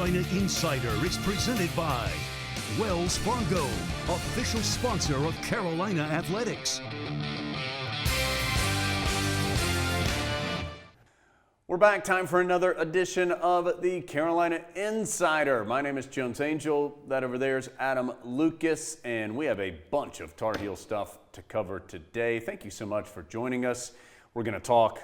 Carolina Insider is presented by Wells Fargo, official sponsor of Carolina Athletics. We're back. Time for another edition of the Carolina Insider. My name is Jones Angel. That over there is Adam Lucas, and we have a bunch of Tar Heel stuff to cover today. Thank you so much for joining us. We're going to talk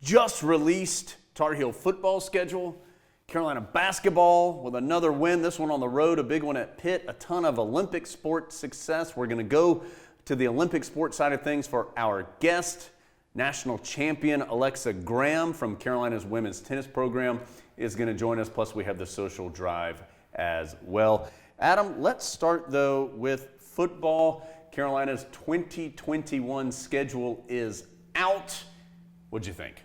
just released Tar Heel football schedule, Carolina basketball with another win, this one on the road, a big one at Pitt, a ton of Olympic sport success. We're going to go to the Olympic sport side of things for our guest. National champion Alexa Graham from Carolina's women's tennis program is going to join us, plus we have the social drive as well. Adam, let's start though with football. Carolina's 2021 schedule is out. What'd you think?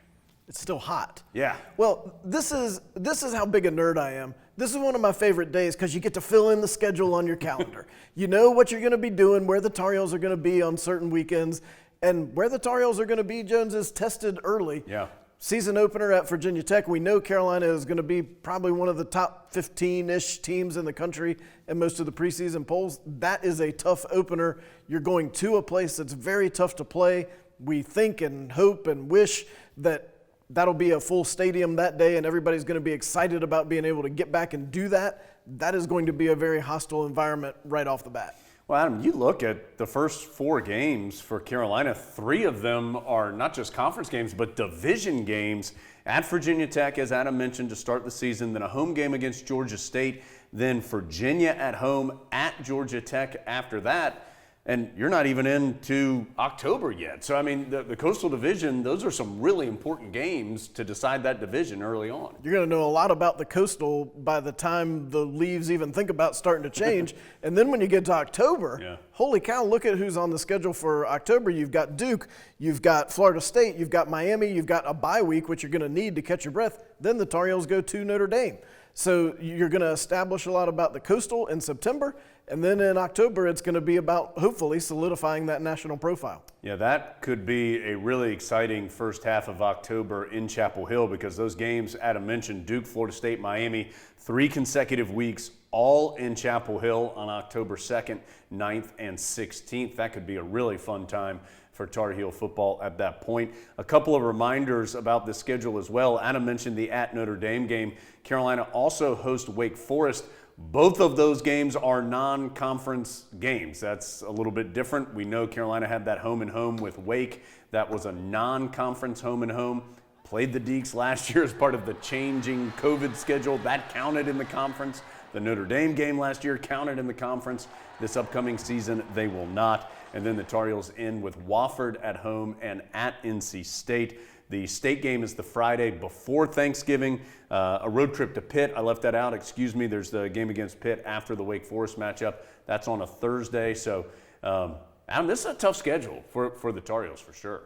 It's still hot. Yeah. Well, this is how big a nerd I am. This is one of my favorite days because you get to fill in the schedule on your calendar. You know what you're going to be doing, where the Tar Heels are going to be on certain weekends. And where the Tar Heels are going to be, Jones, is tested early. Yeah. Season opener at Virginia Tech. We know Carolina is going to be probably one of the top 15-ish teams in the country in most of the preseason polls. That is a tough opener. You're going to a place that's very tough to play. We think and hope and wish that that'll be a full stadium that day and everybody's going to be excited about being able to get back and do that. That is going to be a very hostile environment right off the bat. Well, Adam, you look at the first 4 games for Carolina, 3 of them are not just conference games, but division games at Virginia Tech, as Adam mentioned, to start the season, then a home game against Georgia State, then Virginia at home at Georgia Tech after that. And you're not even into October yet. So, I mean, the Coastal Division, those are some really important games to decide that division early on. You're going to know a lot about the Coastal by the time the leaves even think about starting to change. And then when you get to October, Holy cow, look at who's on the schedule for October. You've got Duke, you've got Florida State, you've got Miami, you've got a bye week, which you're going to need to catch your breath. Then the Tar Heels go to Notre Dame. So you're going to establish a lot about the Coastal in September, and then in October it's going to be about hopefully solidifying that national profile. Yeah, that could be a really exciting first half of October in Chapel Hill because those games Adam mentioned, Duke, Florida State, Miami, 3 consecutive weeks, all in Chapel Hill on October 2nd, 9th, and 16th. That could be a really fun time for Tar Heel football at that point. A couple of reminders about the schedule as well. Adam mentioned the at Notre Dame game. Carolina also hosts Wake Forest. Both of those games are non-conference games. That's a little bit different. We know Carolina had that home and home with Wake. That was a non-conference home and home. Played the Deacs last year as part of the changing COVID schedule. That counted in the conference. The Notre Dame game last year counted in the conference. This upcoming season, they will not. And then the Tar Heels in with Wofford at home and at NC State. The state game is the Friday before Thanksgiving. A road trip to Pitt, I left that out, excuse me. There's the game against Pitt after the Wake Forest matchup. That's on a Thursday. So, Adam, this is a tough schedule for the Tar Heels for sure.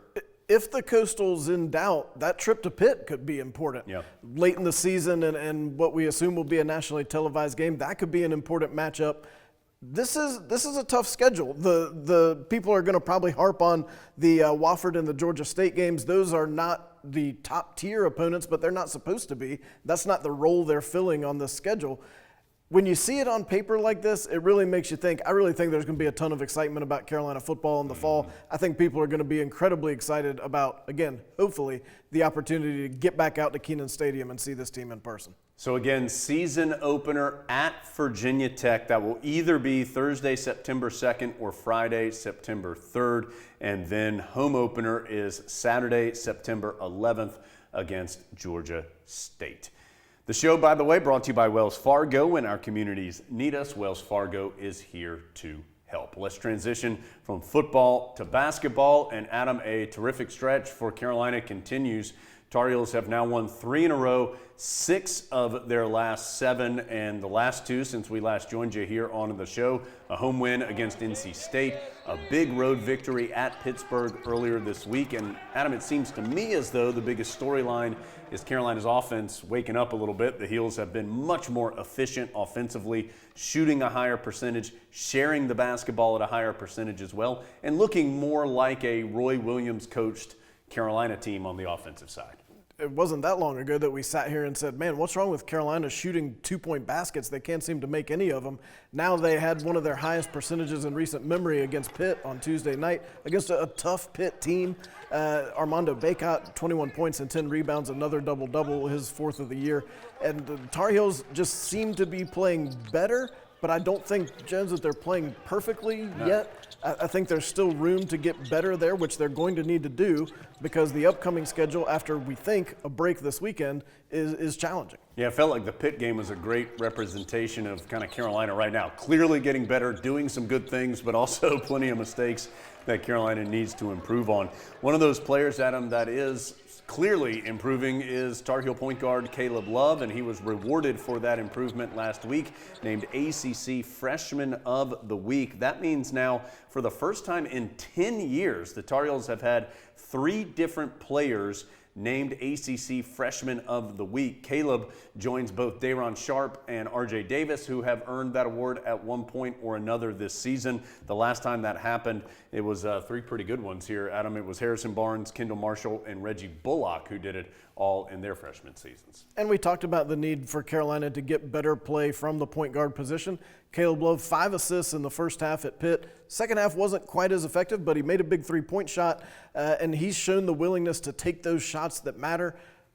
If the Coastal's in doubt, that trip to Pitt could be important. Yeah. Late in the season and what we assume will be a nationally televised game, that could be an important matchup. This is a tough schedule. The people are going to probably harp on the Wofford and the Georgia State games. Those are not the top tier opponents, but they're not supposed to be. That's not the role they're filling on this schedule. When you see it on paper like this, it really makes you think. I really think there's going to be a ton of excitement about Carolina football in the fall. I think people are going to be incredibly excited about, again, hopefully, the opportunity to get back out to Kenan Stadium and see this team in person. So again, season opener at Virginia Tech. That will either be Thursday, September 2nd or Friday, September 3rd. And then home opener is Saturday, September 11th against Georgia State. The show, by the way, brought to you by Wells Fargo. When our communities need us, Wells Fargo is here to help. Let's transition from football to basketball. And Adam, a terrific stretch for Carolina continues. Tar Heels have now won 3 in a row, 6 of their last 7, and the last 2 since we last joined you here on the show. A home win against NC State, a big road victory at Pittsburgh earlier this week. And Adam, it seems to me as though the biggest storyline is Carolina's offense waking up a little bit. The Heels have been much more efficient offensively, shooting a higher percentage, sharing the basketball at a higher percentage as well, and looking more like a Roy Williams coached Carolina team on the offensive side. it wasn't that long ago that we sat here and said, man, what's wrong with Carolina shooting 2-point baskets? They can't seem to make any of them. Now they had one of their highest percentages in recent memory against Pitt on Tuesday night, against a tough Pitt team. Armando Bacot, 21 points and 10 rebounds, another double-double, his fourth of the year. And the Tar Heels just seem to be playing better, but I don't think, Jens, that they're playing perfectly yet. I think there's still room to get better there, which they're going to need to do because the upcoming schedule after, we think, a break this weekend is challenging. Yeah, it felt like the Pitt game was a great representation of kind of Carolina right now. Clearly getting better, doing some good things, but also plenty of mistakes that Carolina needs to improve on. One of those players, Adam, that is clearly improving is Tar Heel point guard Caleb Love, and he was rewarded for that improvement last week, named ACC Freshman of the Week. That means now, for the first time in 10 years, the Tar Heels have had 3 different players named ACC Freshman of the Week. Caleb joins both Day'Ron Sharpe and RJ Davis, who have earned that award at one point or another this season. The last time that happened, it was 3 pretty good ones here, Adam. It was Harrison Barnes, Kendall Marshall, and Reggie Bullock who did it all in their freshman seasons. And we talked about the need for Carolina to get better play from the point guard position. Caleb Love, 5 assists in the first half at Pitt. Second half wasn't quite as effective, but he made a big 3-point shot, and he's shown the willingness to take those shots that matter.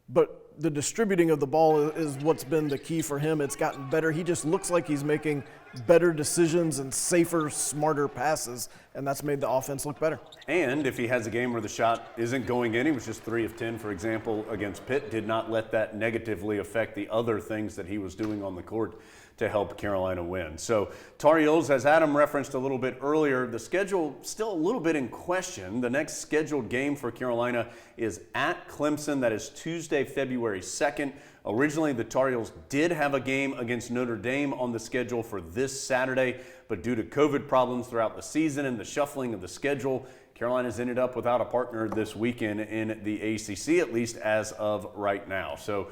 But the distributing of the ball is what's been the key for him. It's gotten better. He just looks like he's making better decisions and safer, smarter passes, and that's made the offense look better. And if he has a game where the shot isn't going in, he was just 3 of 10, for example, against Pitt, did not let that negatively affect the other things that he was doing on the court to help Carolina win. So Tar Heels, as Adam referenced a little bit earlier, the schedule still a little bit in question. The next scheduled game for Carolina is at Clemson. That is Tuesday, February 2nd. Originally, the Tar Heels did have a game against Notre Dame on the schedule for this Saturday, but due to COVID problems throughout the season and the shuffling of the schedule, Carolina's ended up without a partner this weekend in the ACC, at least as of right now. So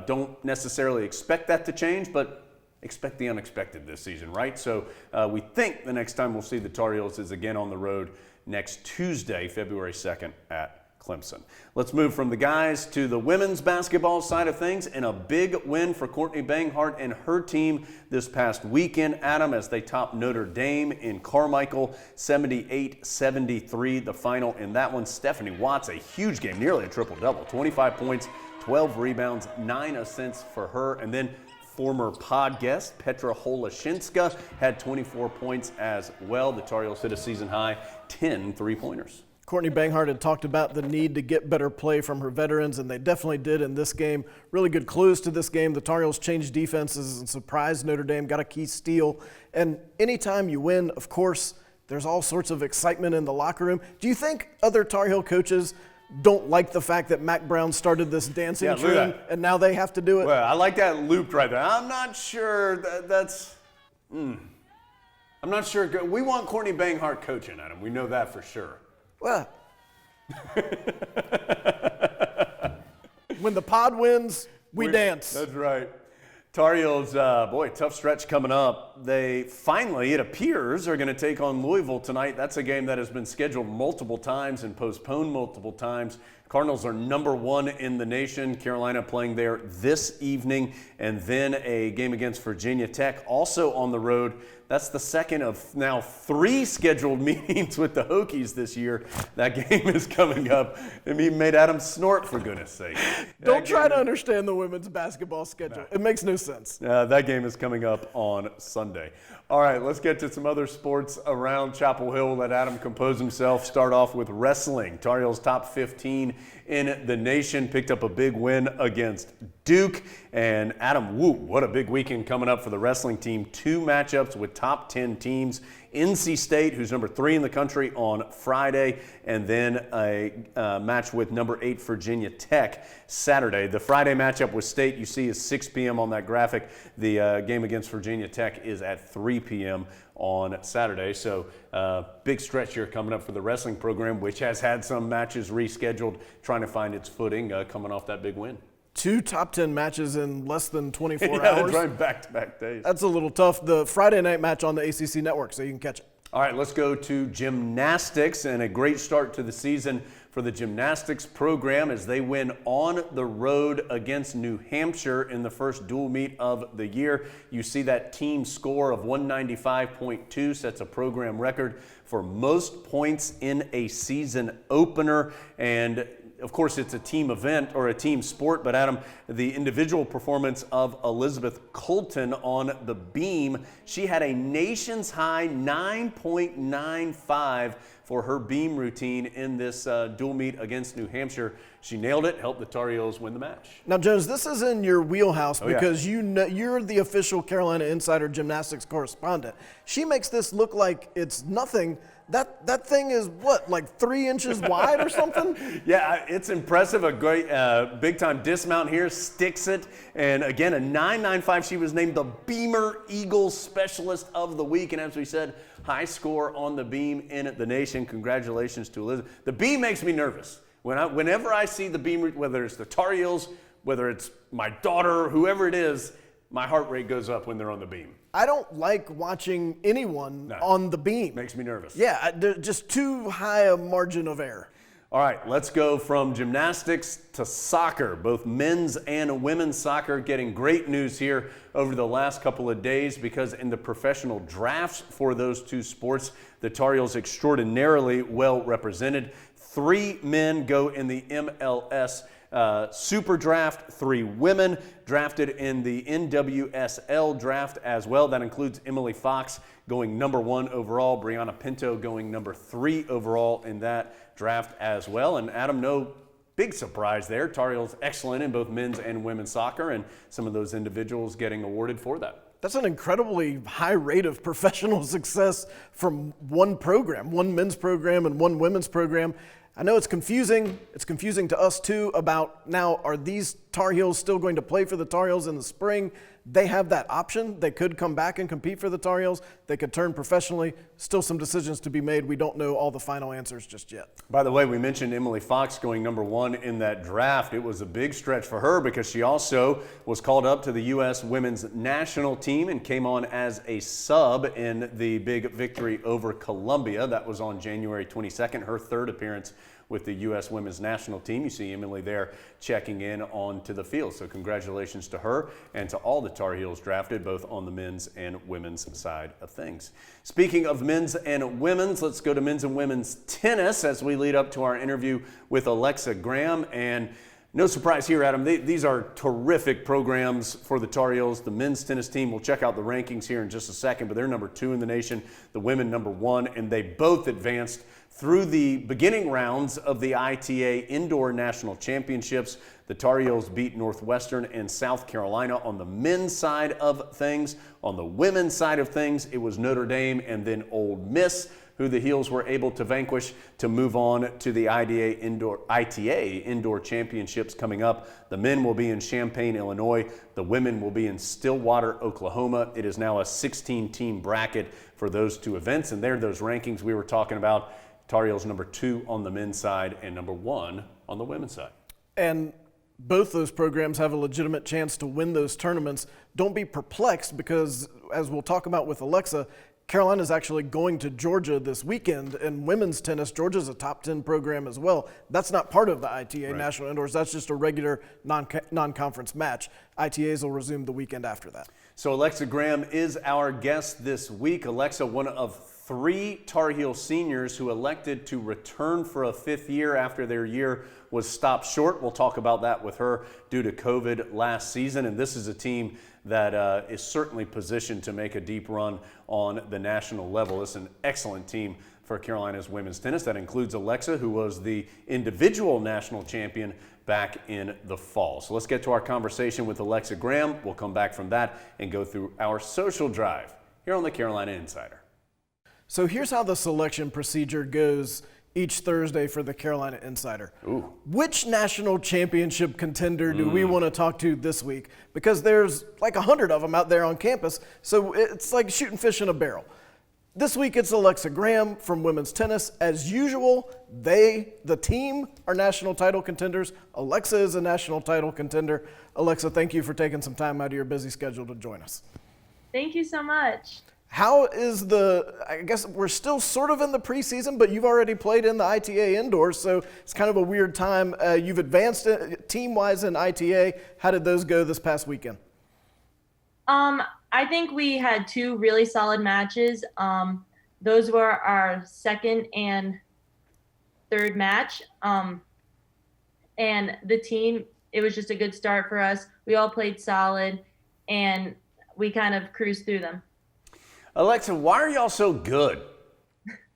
don't necessarily expect that to change, but expect the unexpected this season, right? So we think the next time we'll see the Tar Heels is again on the road next Tuesday, February 2nd at Clemson. Let's move from the guys to the women's basketball side of things, and a big win for Courtney Banghart and her team this past weekend, Adam, as they topped Notre Dame in Carmichael, 78-73, the final in that one. Stephanie Watts, a huge game, nearly a triple-double, 25 points, 12 rebounds, 9 assists for her, and then former pod guest Petra Holashinska had 24 points as well. The Tar Heels hit a season-high 10 three-pointers. Courtney Banghart had talked about the need to get better play from her veterans, and they definitely did in this game. Really good clues to this game. The Tar Heels changed defenses and surprised Notre Dame, got a key steal. And anytime you win, of course, there's all sorts of excitement in the locker room. Do you think other Tar Heel coaches don't like the fact that Mac Brown started this dancing trend and now they have to do it? Well, I like that looped right there. I'm not sure that's I'm not sure. We want Courtney Banghart coaching, Adam. We know that for sure. Well, when the pod wins, we dance. That's right. Tar Heels, boy, tough stretch coming up. They finally, it appears, are going to take on Louisville tonight. That's a game that has been scheduled multiple times and postponed multiple times. Cardinals are #1 in the nation. Carolina playing there this evening, and then a game against Virginia Tech, also on the road. That's the second of now 3 scheduled meetings with the Hokies this year. That game is coming up. I mean, made Adam snort, for goodness sake. Don't try to understand the women's basketball schedule. It makes no sense. That game is coming up on Sunday. All right, let's get to some other sports around Chapel Hill. Let Adam compose himself. Start off with wrestling. Tar Heels top 15 in the nation, picked up a big win against Duke. And Adam, what a big weekend coming up for the wrestling team. 2 matchups with top 10 teams. NC State, who's #3 in the country, on Friday, and then a match with #8 Virginia Tech Saturday. The Friday matchup with State, you see, is 6 p.m. on that graphic. The game against Virginia Tech is at 3 p.m. on Saturday. So big stretch here coming up for the wrestling program, which has had some matches rescheduled, trying to find its footing coming off that big win. 2 top 10 matches in less than 24 hours. That's right, back-to-back days. That's a little tough. The Friday night match on the ACC network, so you can catch it. All right, let's go to gymnastics, and a great start to the season for the gymnastics program as they win on the road against New Hampshire in the first dual meet of the year. You see that team score of 195.2 sets a program record for most points in a season opener. And of course, it's a team event or a team sport, but Adam, the individual performance of Elizabeth Colton on the beam, she had a nation's high 9.95 for her beam routine in this dual meet against New Hampshire. She nailed it, helped the Tar Heels win the match. Now, Jones, this is in your wheelhouse because yeah. you're the official Carolina Insider gymnastics correspondent. She makes this look like it's nothing. That thing is what, like 3 inches wide or something? Yeah, it's impressive. A great big-time dismount here, sticks it. And again, a 9.95. She was named the Beamer Eagles Specialist of the Week. And as we said, high score on the beam in the nation. Congratulations to Elizabeth. The beam makes me nervous. Whenever I see the beam, whether it's the Tar Heels, whether it's my daughter, whoever it is, my heart rate goes up when they're on the beam. I don't like watching anyone on the beam. Makes me nervous. Yeah, just too high a margin of error. All right, let's go from gymnastics to soccer. Both men's and women's soccer getting great news here over the last couple of days because in the professional drafts for those two sports, the Tar Heels extraordinarily well represented. 3 men go in the MLS Super Draft, 3 women drafted in the NWSL draft as well. That includes Emily Fox going number 1 overall, Brianna Pinto going number 3 overall in that draft as well. And Adam, no big surprise there. Tar Heels excellent in both men's and women's soccer, and some of those individuals getting awarded for that. That's an incredibly high rate of professional success from one program, one men's program and one women's program. I know it's confusing. It's confusing to us too about now, are these Tar Heels still going to play for the Tar Heels in the spring? They have that option. They could come back and compete for the Tar Heels. They could turn professionally. Still some decisions to be made. We don't know all the final answers just yet. By the way, we mentioned Emily Fox going number 1 in that draft. It was a big stretch for her because she also was called up to the U.S. women's national team and came on as a sub in the big victory over Colombia. That was on January 22nd, her 3rd appearance with the U.S. women's national team. You see Emily there checking in onto the field. So congratulations to her and to all the Tar Heels drafted, both on the men's and women's side of things. Speaking of men's and women's, let's go to men's and women's tennis as we lead up to our interview with Alexa Graham. And no surprise here, Adam, these are terrific programs for the Tar Heels. The men's tennis team, we'll check out the rankings here in just a second, but they're number 2 in the nation, the women number 1, and they both advanced through the beginning rounds of the ITA Indoor National Championships. The Tar Heels beat Northwestern and South Carolina on the men's side of things. On the women's side of things, it was Notre Dame and then Ole Miss who the Heels were able to vanquish to move on to the ITA Indoor Championships coming up. The men will be in Champaign, Illinois. The women will be in Stillwater, Oklahoma. It is now a 16-team bracket for those 2 events, and there are those rankings we were talking about. Tar Heels number 2 on the men's side and number 1 on the women's side. And both those programs have a legitimate chance to win those tournaments. Don't be perplexed because, as we'll talk about with Alexa, Carolina is actually going to Georgia this weekend. In women's tennis, Georgia's a top 10 program as well. That's not part of the ITA National Indoors. That's just a regular non-conference match. ITAs will resume the weekend after that. So Alexa Graham is our guest this week. Alexa, one of 3 Tar Heel seniors who elected to return for a 5th year after their year was stopped short. We'll talk about that with her due to COVID last season. And this is a team that is certainly positioned to make a deep run on the national level. It's an excellent team for Carolina's women's tennis. That includes Alexa, who was the individual national champion back in the fall. So let's get to our conversation with Alexa Graham. We'll come back from that and go through our social drive here on the Carolina Insider. So here's how the selection procedure goes each Thursday for the Carolina Insider. Ooh. Which national championship contender do we want to talk to this week? Because there's like 100 of them out there on campus, so it's like shooting fish in a barrel. This week it's Alexa Graham from women's tennis. As usual, the team, are national title contenders. Alexa is a national title contender. Alexa, thank you for taking some time out of your busy schedule to join us. Thank you so much. How is I guess we're still sort of in the preseason, but you've already played in the ITA indoors, so it's kind of a weird time. You've advanced team-wise in ITA. How did those go this past weekend? I think we had two really solid matches. Those were our second and third match. And the team, it was just a good start for us. We all played solid, and we kind of cruised through them. Alexa, why are y'all so good?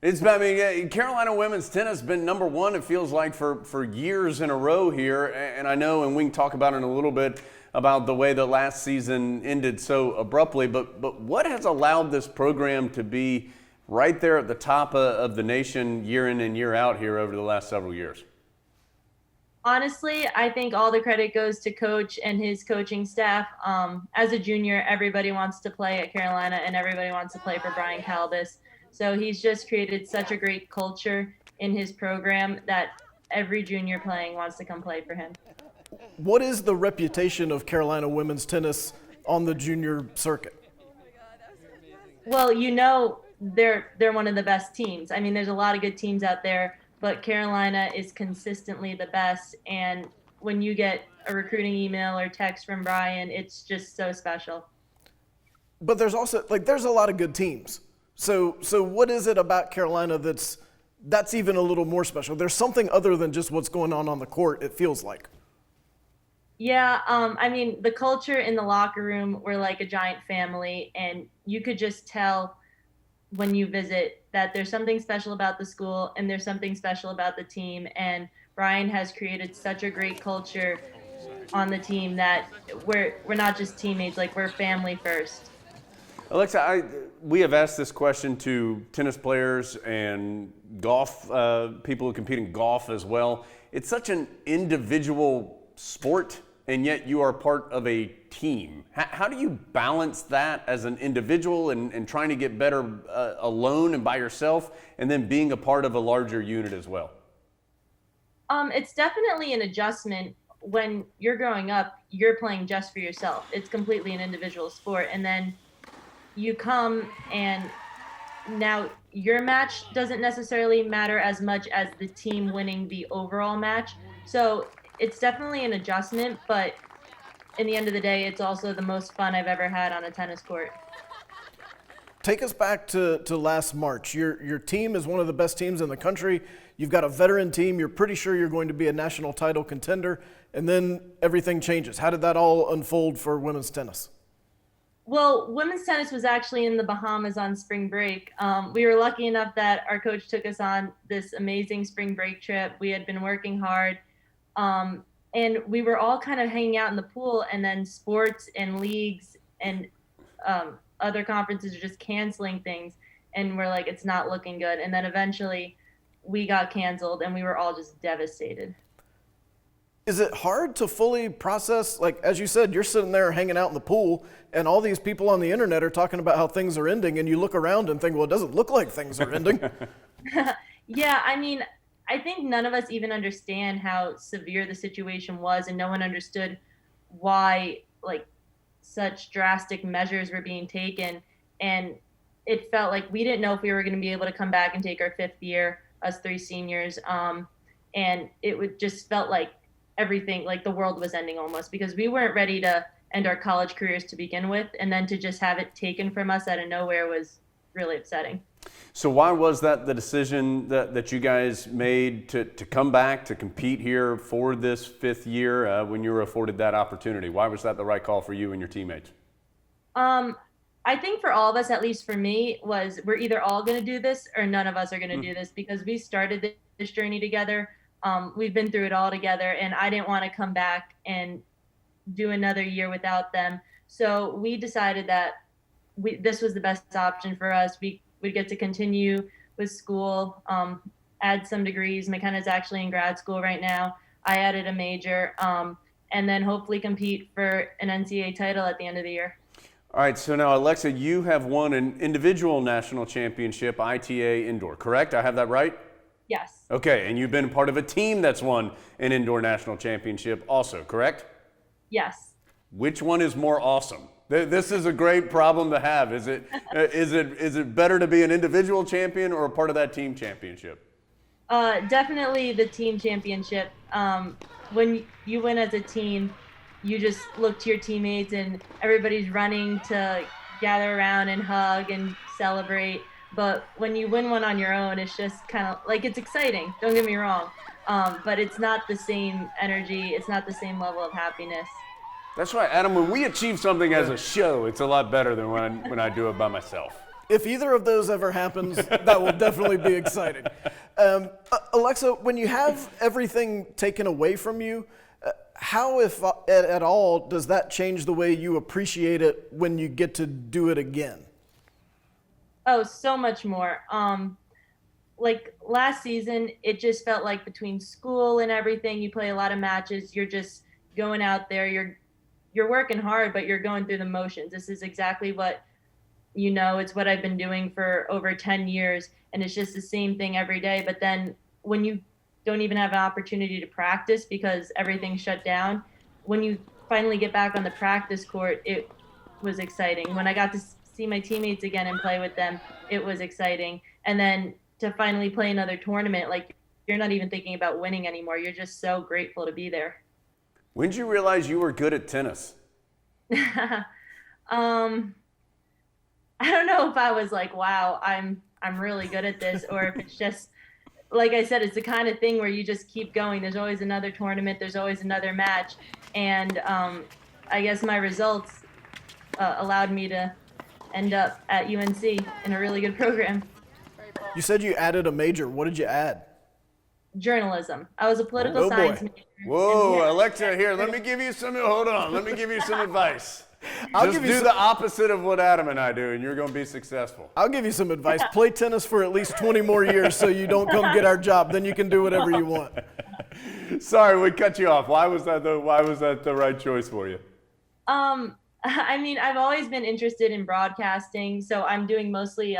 Carolina women's tennis has been number one, it feels like, for years in a row here. And I know, and we can talk about it in a little bit, about the way that last season ended so abruptly. But what has allowed this program to be right there at the top of the nation year in and year out here over the last several years? Honestly, I think all the credit goes to Coach and his coaching staff. As a junior, everybody wants to play at Carolina and everybody wants to play for Brian Calbus. So he's just created such a great culture in his program that every junior playing wants to come play for him. What is the reputation of Carolina women's tennis on the junior circuit? Well, they're one of the best teams. I mean, there's a lot of good teams out there, but Carolina is consistently the best. And when you get a recruiting email or text from Brian, it's just so special. But there's also, there's a lot of good teams. So what is it about Carolina that's even a little more special? There's something other than just what's going on the court, it feels like. Yeah, the culture in the locker room, we're like a giant family, and you could just tell when you visit that there's something special about the school and there's something special about the team. And Brian has created such a great culture on the team that we're not just teammates, we're family first. Alexa, we have asked this question to tennis players and golf people who compete in golf as well. It's such an individual sport, and yet you are part of a team. How do you balance that as an individual and trying to get better alone and by yourself, and then being a part of a larger unit as well? It's definitely an adjustment. When you're growing up, you're playing just for yourself. It's completely an individual sport. And then you come and now your match doesn't necessarily matter as much as the team winning the overall match. So it's definitely an adjustment, but in the end of the day, it's also the most fun I've ever had on a tennis court. Take us back to last March. Your team is one of the best teams in the country. You've got a veteran team. You're pretty sure you're going to be a national title contender, and then everything changes. How did that all unfold for women's tennis? Well, women's tennis was actually in the Bahamas on spring break. We were lucky enough that our coach took us on this amazing spring break trip. We had been working hard, and we were all kind of hanging out in the pool, and then sports and leagues and other conferences are just canceling things, and we're like, it's not looking good. And then eventually we got canceled, and we were all just devastated. Is it hard to fully process, as you said, you're sitting there hanging out in the pool and all these people on the internet are talking about how things are ending, and you look around and think, well, it doesn't look like things are ending. Yeah, I think none of us even understand how severe the situation was, and no one understood why such drastic measures were being taken. And it felt like we didn't know if we were going to be able to come back and take our fifth year, us three seniors. And it just felt like everything, the world was ending almost, because we weren't ready to end our college careers to begin with. And then to just have it taken from us out of nowhere was really upsetting. So why was that the decision that you guys made to come back to compete here for this fifth year when you were afforded that opportunity? Why was that the right call for you and your teammates? I think for all of us, at least for me, was we're either all going to do this or none of us are going to do this, because we started this journey together. We've been through it all together, and I didn't want to come back and do another year without them. So we decided that this was the best option for us. We'd get to continue with school, add some degrees. McKenna's actually in grad school right now. I added a major, and then hopefully compete for an NCAA title at the end of the year. All right, so now, Alexa, you have won an individual national championship, ITA indoor, correct? I have that right? Yes. Okay, and you've been part of a team that's won an indoor national championship also, correct? Yes. Which one is more awesome? This is a great problem to have. Is it better to be an individual champion or a part of that team championship? Definitely the team championship. When you win as a team, you just look to your teammates and everybody's running to gather around and hug and celebrate. But when you win one on your own, it's just kind of like, it's exciting. Don't get me wrong. But it's not the same energy. It's not the same level of happiness. That's right, Adam. When we achieve something as a show, it's a lot better than when I do it by myself. If either of those ever happens, that will definitely be exciting. Alexa, when you have everything taken away from you, how, if at all, does that change the way you appreciate it when you get to do it again? Oh, so much more. Like last season, it just felt like between school and everything, you play a lot of matches. You're just going out there. You're working hard, but you're going through the motions. This is exactly what, it's what I've been doing for over 10 years. And it's just the same thing every day. But then when you don't even have an opportunity to practice because everything's shut down, when you finally get back on the practice court, it was exciting. When I got to see my teammates again and play with them, it was exciting. And then to finally play another tournament, like, you're not even thinking about winning anymore. You're just so grateful to be there. When did you realize you were good at tennis? I don't know if I was like, wow, I'm really good at this, or if it's just, like I said, it's the kind of thing where you just keep going. There's always another tournament. There's always another match. And I guess my results allowed me to end up at UNC in a really good program. You said you added a major. What did you add? Journalism. I was a political science major. Whoa, Alexa, here, let me give you some advice. Just do the opposite of what Adam and I do, and you're going to be successful. I'll give you some advice. Play tennis for at least 20 more years so you don't come get our job. Then you can do whatever you want. Sorry, we cut you off. Why was that the right choice for you? I mean, I've always been interested in broadcasting, so I'm doing mostly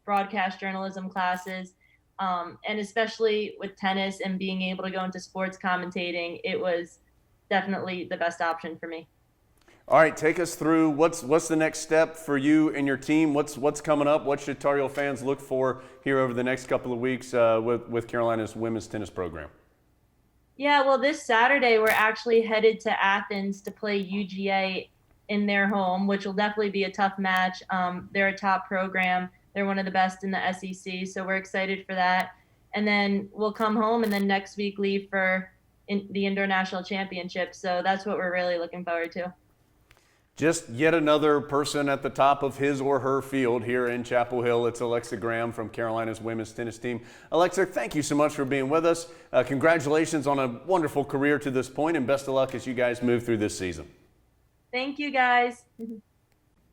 broadcast journalism classes. And especially with tennis and being able to go into sports commentating, it was definitely the best option for me. All right, take us through what's the next step for you and your team. What's coming up? What should Tar Heel fans look for here over the next couple of weeks with Carolina's women's tennis program? Yeah, well, this Saturday we're actually headed to Athens to play UGA in their home, which will definitely be a tough match. They're a top program. They're one of the best in the SEC, so we're excited for that. And then we'll come home and then next week leave for the Indoor National Championship. So that's what we're really looking forward to. Just yet another person at the top of his or her field here in Chapel Hill. It's Alexa Graham from Carolina's women's tennis team. Alexa, thank you so much for being with us. Congratulations on a wonderful career to this point, and best of luck as you guys move through this season. Thank you, guys.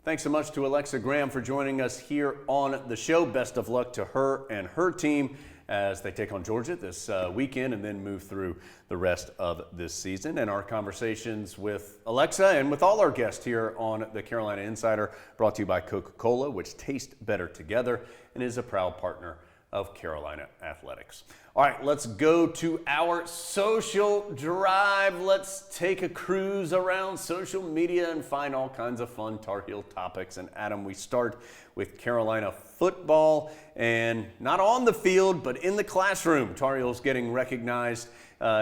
Thanks so much to Alexa Graham for joining us here on the show. Best of luck to her and her team as they take on Georgia this weekend and then move through the rest of this season. And our conversations with Alexa and with all our guests here on the Carolina Insider brought to you by Coca-Cola, which tastes better together and is a proud partner of Carolina Athletics. All right, let's go to our social drive. Let's take a cruise around social media and find all kinds of fun Tar Heel topics. And Adam, we start with Carolina football, and not on the field, but in the classroom. Tar Heels getting recognized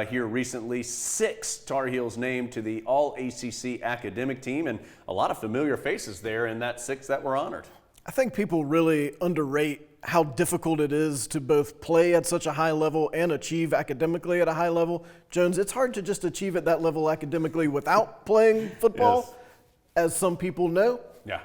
here recently. 6 Tar Heels named to the All-ACC academic team, and a lot of familiar faces there in that 6 that were honored. I think people really underrate how difficult it is to both play at such a high level and achieve academically at a high level. Jones, it's hard to just achieve at that level academically without playing football, Yes. as some people know. Yeah.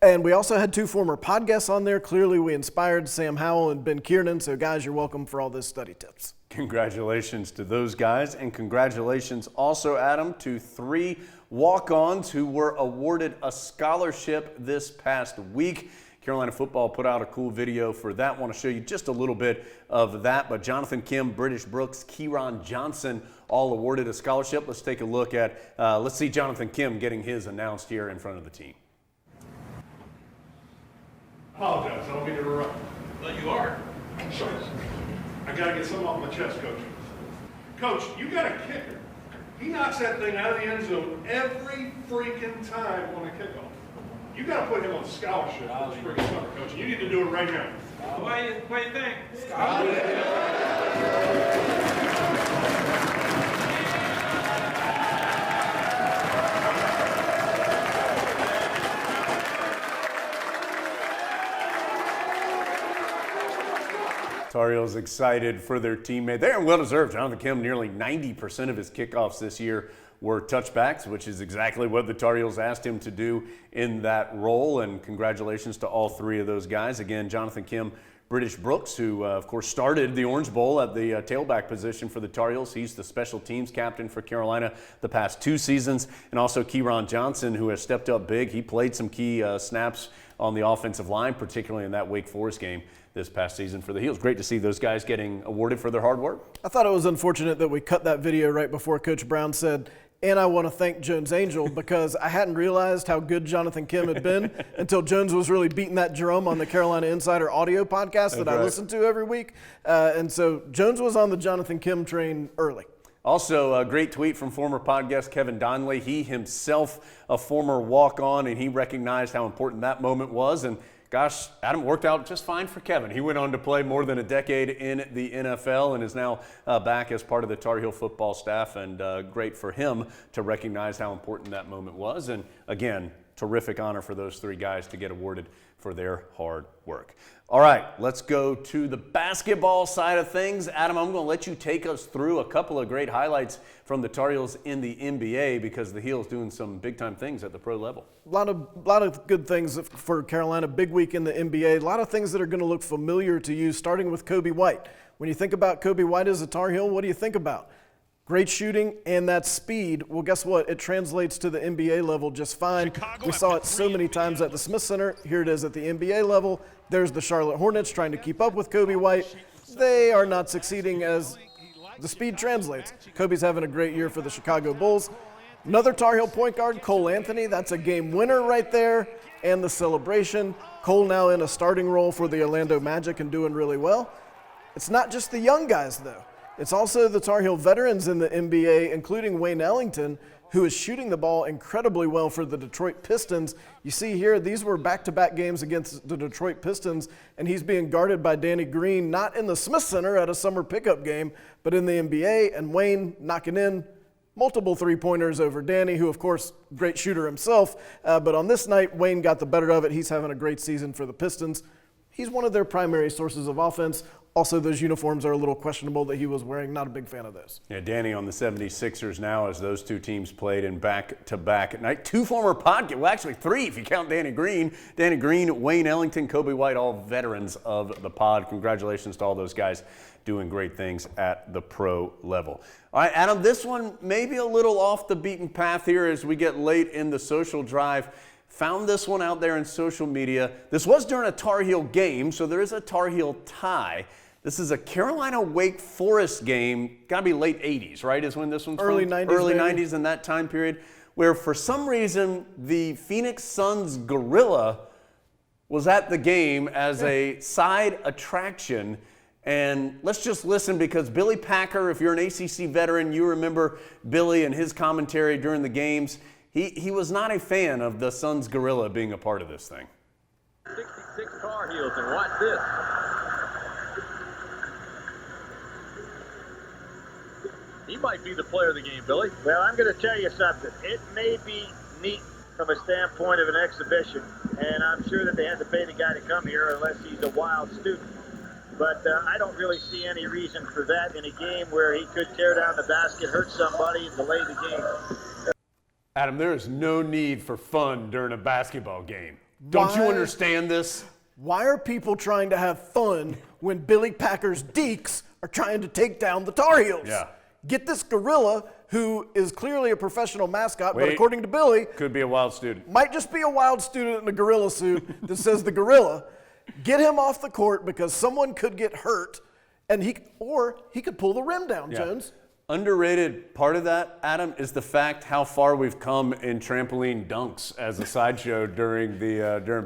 And we also had 2 former podcasts on there. Clearly, we inspired Sam Howell and Ben Kiernan. So, guys, you're welcome for all those study tips. Congratulations to those guys, and congratulations also, Adam, to 3 walk-ons who were awarded a scholarship this past week. Carolina football put out a cool video for that. I want to show you just a little bit of that. But Jonathan Kim, British Brooks, Kieran Johnson all awarded a scholarship. Let's take a look at, let's see Jonathan Kim getting his announced here in front of the team. Apologize, I don't mean to interrupt. No, you are. Sorry. I got to get something off my chest, Coach. Coach, you got a kicker. He knocks that thing out of the end zone every freaking time on a kickoff. You got to put him on scholarship for spring and summer coaching. You need to do it right now. What do you think? Tar Heels excited for their teammate. They are well deserved. Jonathan Kim, nearly 90% of his kickoffs this year were touchbacks, which is exactly what the Tar Heels asked him to do in that role. And congratulations to all three of those guys. Again, Jonathan Kim, British Brooks, who of course started the Orange Bowl at the tailback position for the Tar Heels. He's the special teams captain for Carolina the past 2 seasons. And also Kieron Johnson, who has stepped up big. He played some key snaps on the offensive line, particularly in that Wake Forest game this past season for the Heels. Great to see those guys getting awarded for their hard work. I thought it was unfortunate that we cut that video right before Coach Brown said, "And I want to thank Jones Angell," because I hadn't realized how good Jonathan Kim had been until Jones was really beating that drum on the Carolina Insider audio podcast that I listen to every week. And so Jones was on the Jonathan Kim train early. Also, a great tweet from former podcast Kevin Donnelly. He himself a former walk-on, and he recognized how important that moment was. And gosh, Adam, worked out just fine for Kevin. He went on to play more than a decade in the NFL and is now back as part of the Tar Heel football staff, and great for him to recognize how important that moment was. And again, terrific honor for those 3 guys to get awarded for their hard work. All right, let's go to the basketball side of things. Adam, I'm going to let you take us through a couple of great highlights from the Tar Heels in the NBA, because the Heels doing some big-time things at the pro level. A lot of good things for Carolina. Big week in the NBA. A lot of things that are going to look familiar to you, starting with Kobe White. When you think about Kobe White as a Tar Heel, what do you think about? Great shooting and that speed. Well, guess what? It translates to the NBA level just fine. We saw it so many times at the Smith Center. Here it is at the NBA level. There's the Charlotte Hornets trying to keep up with Kobe White. They are not succeeding as the speed translates. Kobe's having a great year for the Chicago Bulls. Another Tar Heel point guard, Cole Anthony. That's a game winner right there. And the celebration. Cole now in a starting role for the Orlando Magic and doing really well. It's not just the young guys, though. It's also the Tar Heel veterans in the NBA, including Wayne Ellington, who is shooting the ball incredibly well for the Detroit Pistons. You see here, these were back-to-back games against the Detroit Pistons, and he's being guarded by Danny Green, not in the Smith Center at a summer pickup game, but in the NBA, and Wayne knocking in multiple three-pointers over Danny, who, of course, great shooter himself. But on this night, Wayne got the better of it. He's having a great season for the Pistons. He's one of their primary sources of offense. Also, those uniforms are a little questionable that he was wearing. Not a big fan of those. Yeah, Danny on the 76ers now, as those 2 teams played in back-to-back night. 2 former podcast, well, actually 3 if you count Danny Green. Danny Green, Wayne Ellington, Kobe White, all veterans of the pod. Congratulations to all those guys doing great things at the pro level. All right, Adam, this one may be a little off the beaten path here as we get late in the social drive. Found this one out there in social media. This was during a Tar Heel game, so there is a Tar Heel tie. This is a Carolina-Wake Forest game. Got to be late 80s, right, is when this one's early from? 90s. Early 90s in that time period, where for some reason the Phoenix Suns gorilla was at the game as a side attraction. And let's just listen, because Billy Packer, if you're an ACC veteran, you remember Billy and his commentary during the games. He was not a fan of the Suns gorilla being a part of this thing. 66 Tar Heels, and watch this. He might be the player of the game, Billy. Well, I'm going to tell you something. It may be neat from a standpoint of an exhibition, and I'm sure that they had to pay the guy to come here unless he's a wild student. But I don't really see any reason for that in a game where he could tear down the basket, hurt somebody, and delay the game. Adam, there is no need for fun during a basketball game. Don't you understand this? Why are people trying to have fun when Billy Packer's Deeks are trying to take down the Tar Heels? Yeah. Get this gorilla, who is clearly a professional mascot, but according to Billy, could be a wild student. Might just be a wild student in a gorilla suit that says the gorilla. Get him off the court, because someone could get hurt, and he could pull the rim down, Yeah. Jones. Underrated part of that, Adam, is the fact how far we've come in trampoline dunks as a sideshow during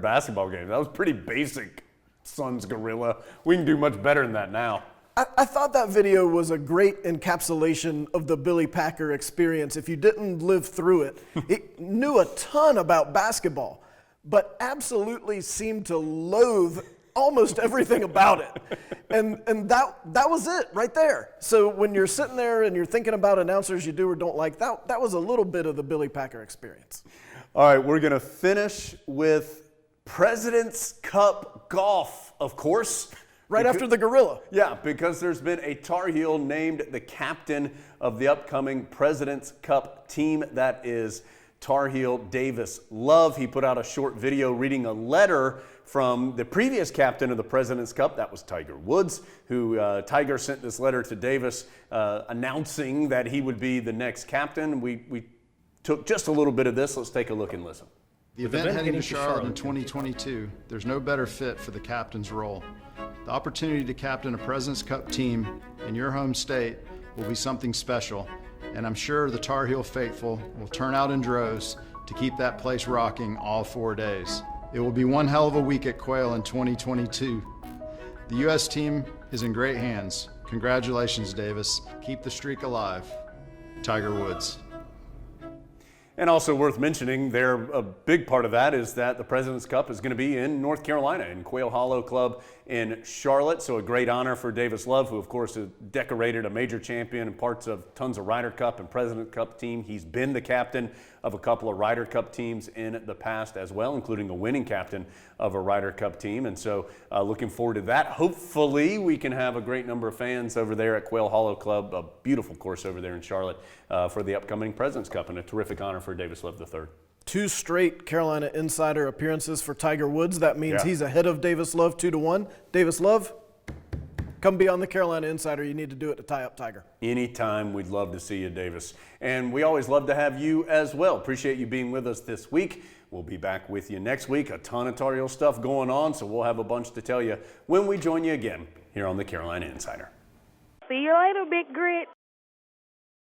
basketball games. That was pretty basic, Suns gorilla. We can do much better than that now. I thought that video was a great encapsulation of the Billy Packer experience. If you didn't live through it, it knew a ton about basketball, but absolutely seemed to loathe almost everything about it. And that was it right there. So when you're sitting there and you're thinking about announcers you do or don't like, that was a little bit of the Billy Packer experience. All right, we're going to finish with President's Cup golf, of course. Right after the gorilla. Yeah, because there's been a Tar Heel named the captain of the upcoming President's Cup team. That is Tar Heel Davis Love. He put out a short video reading a letter from the previous captain of the President's Cup. That was Tiger Woods, who Tiger sent this letter to Davis announcing that he would be the next captain. We took just a little bit of this. Let's take a look and listen. The event heading to Charlotte in 2022, there's no better fit for the captain's role. The opportunity to captain a President's Cup team in your home state will be something special, and I'm sure the Tar Heel faithful will turn out in droves to keep that place rocking all 4 days. It will be one hell of a week at Quail in 2022. The U.S. team is in great hands. Congratulations, Davis. Keep the streak alive. Tiger Woods. And also worth mentioning, a big part of that is that the President's Cup is going to be in North Carolina, in Quail Hollow Club in Charlotte. So a great honor for Davis Love, who of course has decorated a major champion and parts of tons of Ryder Cup and President's Cup team. He's been the captain of a couple of Ryder Cup teams in the past as well, including a winning captain of a Ryder Cup team. And so looking forward to that. Hopefully we can have a great number of fans over there at Quail Hollow Club, a beautiful course over there in Charlotte for the upcoming President's Cup, and a terrific honor for Davis Love III. 2 straight Carolina Insider appearances for Tiger Woods. That means he's ahead of Davis Love 2-1. Davis Love, come be on the Carolina Insider. You need to do it to tie up Tiger. Anytime. We'd love to see you, Davis. And we always love to have you as well. Appreciate you being with us this week. We'll be back with you next week. A ton of Tar Heel stuff going on, so we'll have a bunch to tell you when we join you again here on the Carolina Insider. See you later, Big Grit.